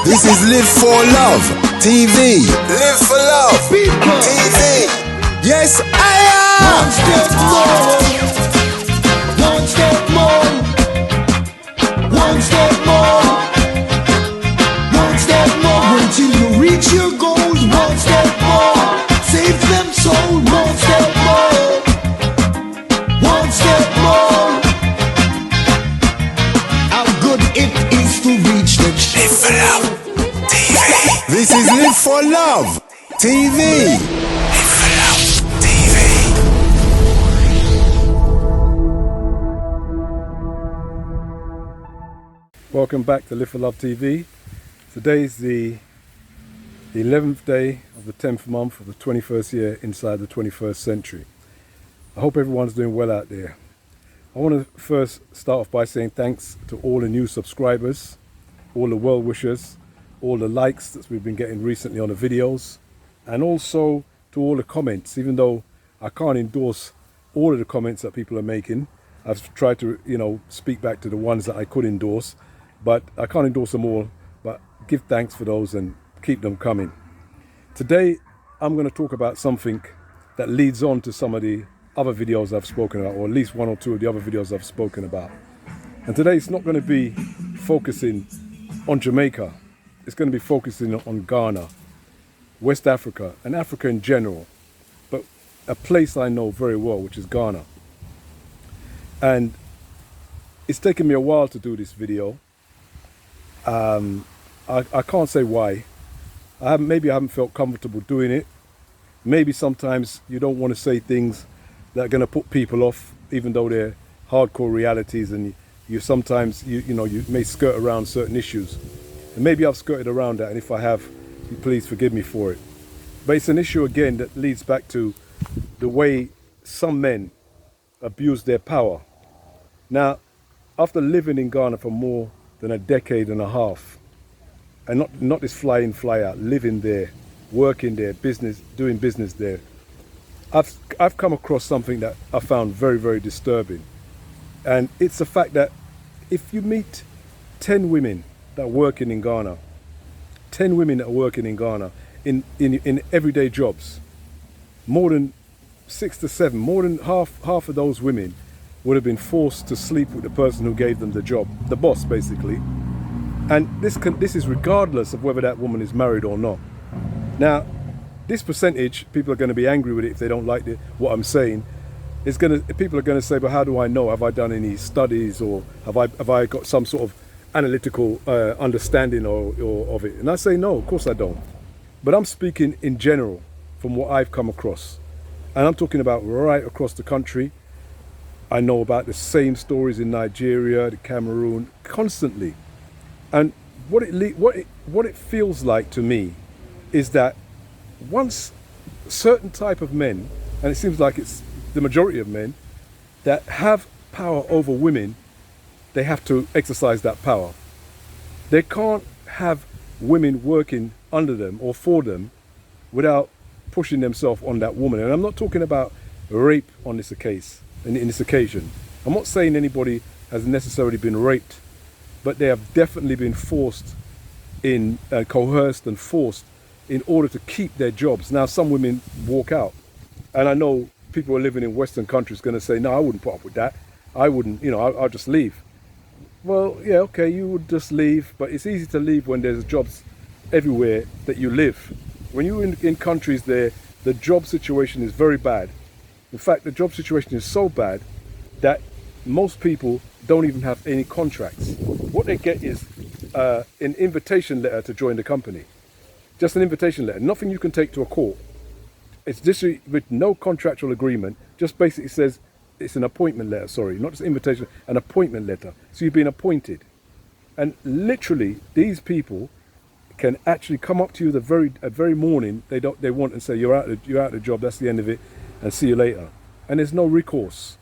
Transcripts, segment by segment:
This is Live for Love TV. Live for Love TV. Yes, I am. One step more. One step more. One step more. Until you reach your goals. One step more. Save them soul. One step more. One step more. How good it is to reach the Live for Love TV. This is Live for Love TV. Live for Love TV. Welcome back to Live for Love TV. Today is the 11th day of the 10th month of the 21st year inside the 21st century. I hope everyone's doing well out there. I want to first start off by saying thanks to all the new subscribers, all the well wishers, all the likes that we've been getting recently on the videos, and also to all the comments. Even though I can't endorse all of the comments that people are making, I've tried to, speak back to the ones that I could endorse, but I can't endorse them all. But give thanks for those and keep them coming. Today, I'm going to talk about something that leads on to some of the other videos I've spoken about, or at least one or two of the other videos I've spoken about. And today it's not going to be focusing on Jamaica. It's going to be focusing on Ghana, West Africa, and Africa in general, but a place I know very well, which is Ghana. And it's taken me a while to do this video. I can't say why. Maybe I haven't felt comfortable doing it. Maybe sometimes you don't want to say things that are going to put people off, even though they're hardcore realities, and you sometimes you may skirt around certain issues. And maybe I've skirted around that, and if I have, please forgive me for it. But it's an issue again that leads back to the way some men abuse their power. Now, after living in Ghana for more than a decade and a half, and not this fly in, fly out, living there, working there, doing business there, I've come across something that I found very, very disturbing. And it's the fact that if you meet 10 women that are working in Ghana, 10 women that are working in Ghana in everyday jobs, more than 6 to 7, more than half of those women would have been forced to sleep with the person who gave them the job, the boss basically. And this is regardless of whether that woman is married or not. Now, this percentage, people are going to be angry with it if they don't like what I'm saying. People are going to say, but how do I know? Have I done any studies, or have I got some sort of analytical understanding of it? And I say, no, of course I don't. But I'm speaking in general from what I've come across. And I'm talking about right across the country. I know about the same stories in Nigeria, the Cameroon, constantly. And what it feels like to me is that once certain type of men, and it seems like it's the majority of men, that have power over women, they have to exercise that power. They can't have women working under them or for them without pushing themselves on that woman. And I'm not talking about rape on this case, in this occasion. I'm not saying anybody has necessarily been raped, but they have definitely been forced coerced and forced in order to keep their jobs. Now, some women walk out, and I know people who are living in Western countries going to say, no, I wouldn't put up with that. I wouldn't, I'll just leave. Well, yeah, okay, you would just leave, but it's easy to leave when there's jobs everywhere that you live. When you're in countries there, the job situation is very bad. In fact, the job situation is so bad that most people don't even have any contracts. What they get is an invitation letter to join the company. Just an invitation letter, nothing you can take to a court. It's just with no contractual agreement, just basically says it's an appointment letter, sorry, not just invitation, an appointment letter. So you've been appointed. And literally, these people can actually come up to you the very morning they want and say, you're out of the job, that's the end of it, and see you later. And there's no recourse.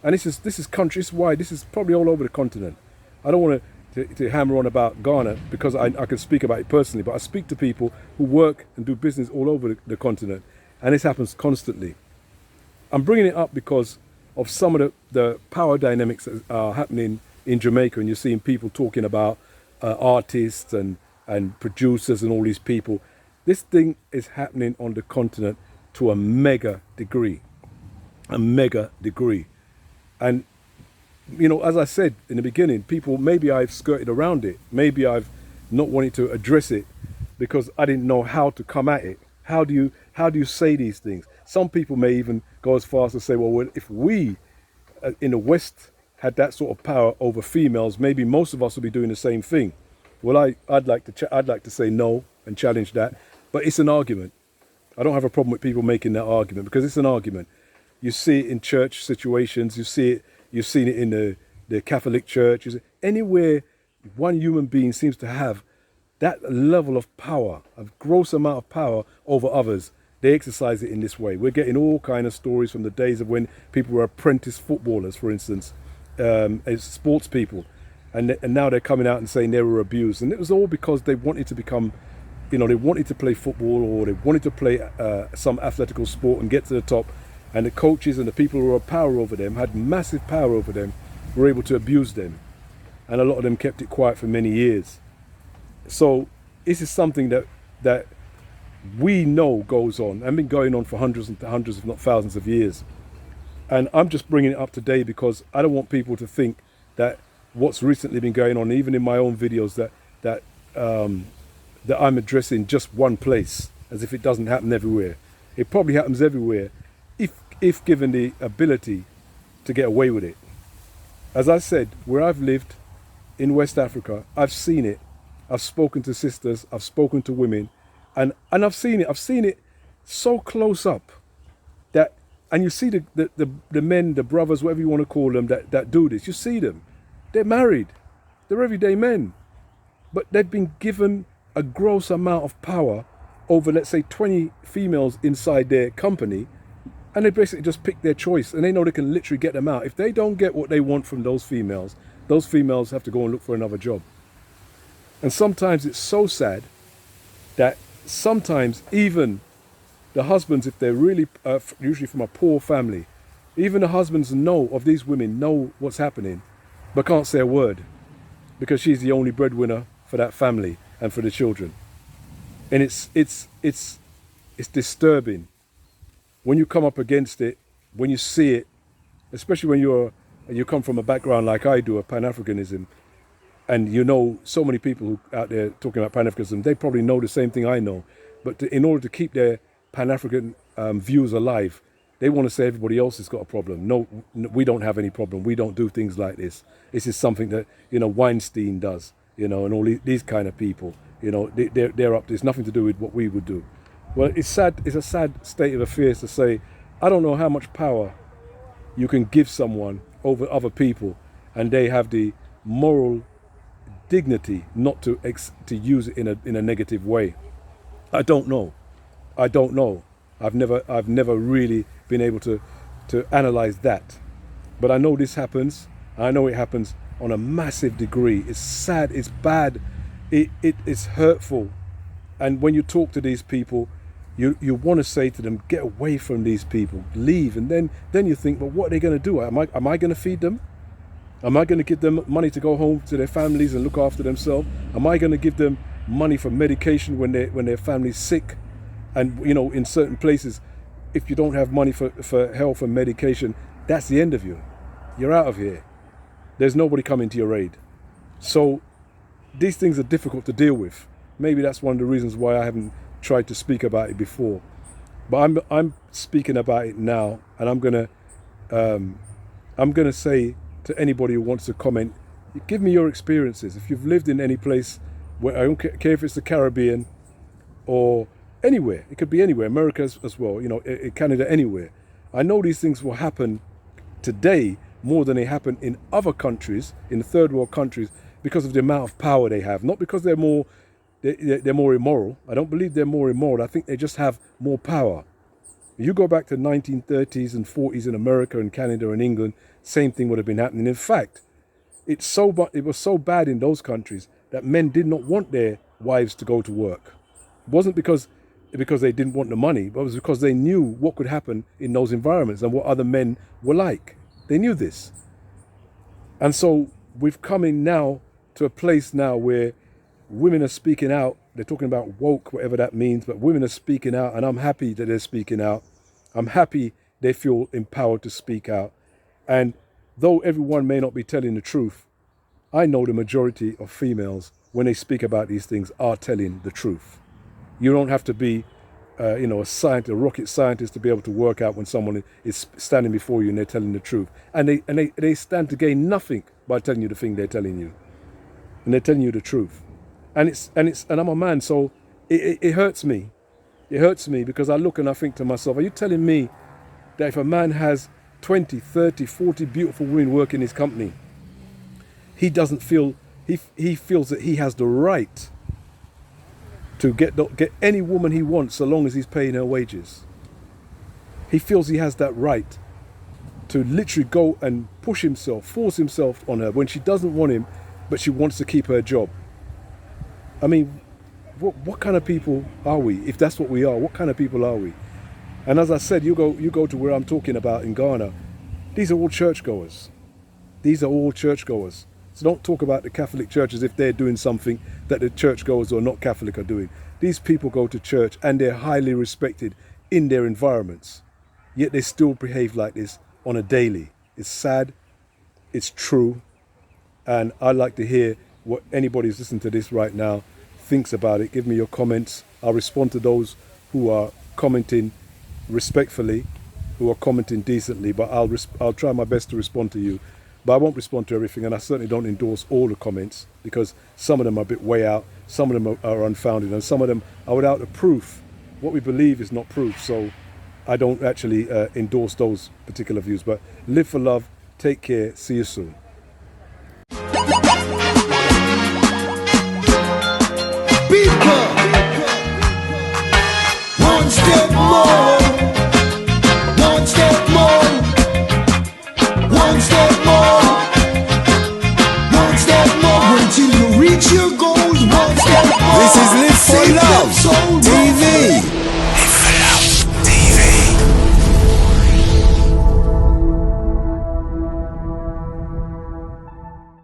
And this is country, this is why, this is probably all over the continent. I don't want to hammer on about Ghana because I can speak about it personally, but I speak to people who work and do business all over the continent, and this happens constantly. I'm bringing it up because of some of the power dynamics that are happening in Jamaica, and you're seeing people talking about artists and and producers and all these people. This thing is happening on the continent to a mega degree. A mega degree. And, you know, as I said in the beginning, people, maybe I've skirted around it. Maybe I've not wanted to address it because I didn't know how to come at it. How do you say these things? Some people may even go as far as to say, well, if we in the West had that sort of power over females, maybe most of us would be doing the same thing. Well, I'd like to say no and challenge that, but it's an argument. I don't have a problem with people making that argument because it's an argument. You see it in church situations. You've seen it in the Catholic Church. Anywhere one human being seems to have that level of power, a gross amount of power over others, they exercise it in this way. We're getting all kind of stories from the days of when people were apprentice footballers, for instance, as sports people, and now they're coming out and saying they were abused, and it was all because they wanted to become, you know, they wanted to play football or they wanted to play some athletical sport and get to the top, and the coaches and the people who had power over them, had massive power over them, were able to abuse them, and a lot of them kept it quiet for many years. So this is something that we know goes on and been going on for hundreds and hundreds, if not thousands of years. And I'm just bringing it up today because I don't want people to think that what's recently been going on, even in my own videos, that I'm addressing just one place, as if it doesn't happen everywhere. It probably happens everywhere, if given the ability to get away with it. As I said, where I've lived in West Africa, I've seen it. I've spoken to sisters, I've spoken to women, and I've seen it so close up that, and you see the men, the brothers, whatever you want to call them, that do this. You see them. They're married. They're everyday men. But they've been given a gross amount of power over, let's say, 20 females inside their company, and they basically just pick their choice, and they know they can literally get them out. If they don't get what they want from those females have to go and look for another job. And sometimes it's so sad that sometimes even the husbands, if they're really usually from a poor family, even the husbands of these women know what's happening, but can't say a word because she's the only breadwinner for that family and for the children. And it's disturbing when you come up against it, when you see it, especially when you come from a background like I do, of Pan-Africanism. And you know, so many people who out there talking about Pan-Africanism, they probably know the same thing I know. But in order to keep their Pan-African views alive, they want to say everybody else has got a problem. No, we don't have any problem. We don't do things like this. This is something that, you know, Weinstein does, you know, and all these kind of people, you know, they're up to, it's nothing to do with what we would do. Well, it's sad. It's a sad state of affairs to say, I don't know how much power you can give someone over other people, and they have the moral dignity not to use it in a negative way. I don't know. I've never really been able to analyze that, but I know this happens. I know it happens on a massive degree. It's sad. It's bad. It's hurtful. And when you talk to these people, you want to say to them, get away from these people, leave. And then you think, well, what are they going to do? Am I going to feed them? Am I going to give them money to go home to their families and look after themselves? Am I going to give them money for medication when their family's sick? And, you know, in certain places, if you don't have money for health and medication, that's the end of you. You're out of here. There's nobody coming to your aid. So these things are difficult to deal with. Maybe that's one of the reasons why I haven't tried to speak about it before. But I'm speaking about it now, and I'm gonna say to anybody who wants to comment, give me your experiences. If you've lived in any place where, I don't care if it's the Caribbean or anywhere, it could be anywhere, America as well, you know, Canada, anywhere. I know these things will happen today more than they happen in other countries, in the third world countries, because of the amount of power they have, not because they're more immoral. I don't believe they're more immoral. I think they just have more power. You go back to 1930s and 40s in America and Canada and England, same thing would have been happening. In fact, it was so bad in those countries that men did not want their wives to go to work. It wasn't because they didn't want the money, but it was because they knew what could happen in those environments and what other men were like. They knew this. And so we've come in now to a place now where women are speaking out. They're talking about woke, whatever that means, but women are speaking out, and I'm happy that they're speaking out. I'm happy they feel empowered to speak out. And though everyone may not be telling the truth, I know the majority of females, when they speak about these things, are telling the truth. You don't have to be, a scientist, a rocket scientist, to be able to work out when someone is standing before you and they're telling the truth. And they stand to gain nothing by telling you the thing they're telling you, and they're telling you the truth. And I'm a man, so it hurts me. It hurts me because I look and I think to myself, are you telling me that if a man has 20, 30, 40 beautiful women working in his company, he doesn't feel, he feels that he has the right to get any woman he wants so long as he's paying her wages? He feels he has that right to literally go and push himself, force himself on her when she doesn't want him, but she wants to keep her job. I mean, what kind of people are we? If that's what we are, what kind of people are we? And as I said, you go to where I'm talking about in Ghana. These are all churchgoers. These are all churchgoers. So don't talk about the Catholic Church as if they're doing something that the churchgoers who are not Catholic are doing. These people go to church and they're highly respected in their environments. Yet they still behave like this on a daily. It's sad. It's true. And I'd like to hear what anybody who's listening to this right now thinks about it. Give me your comments. I'll respond to those who are commenting respectfully, who are commenting decently, but I'll try my best to respond to you. But I won't respond to everything, and I certainly don't endorse all the comments, because some of them are a bit way out, some of them are unfounded, and some of them are without a proof. What we believe is not proof, so I don't actually endorse those particular views. But live for love, take care, see you soon.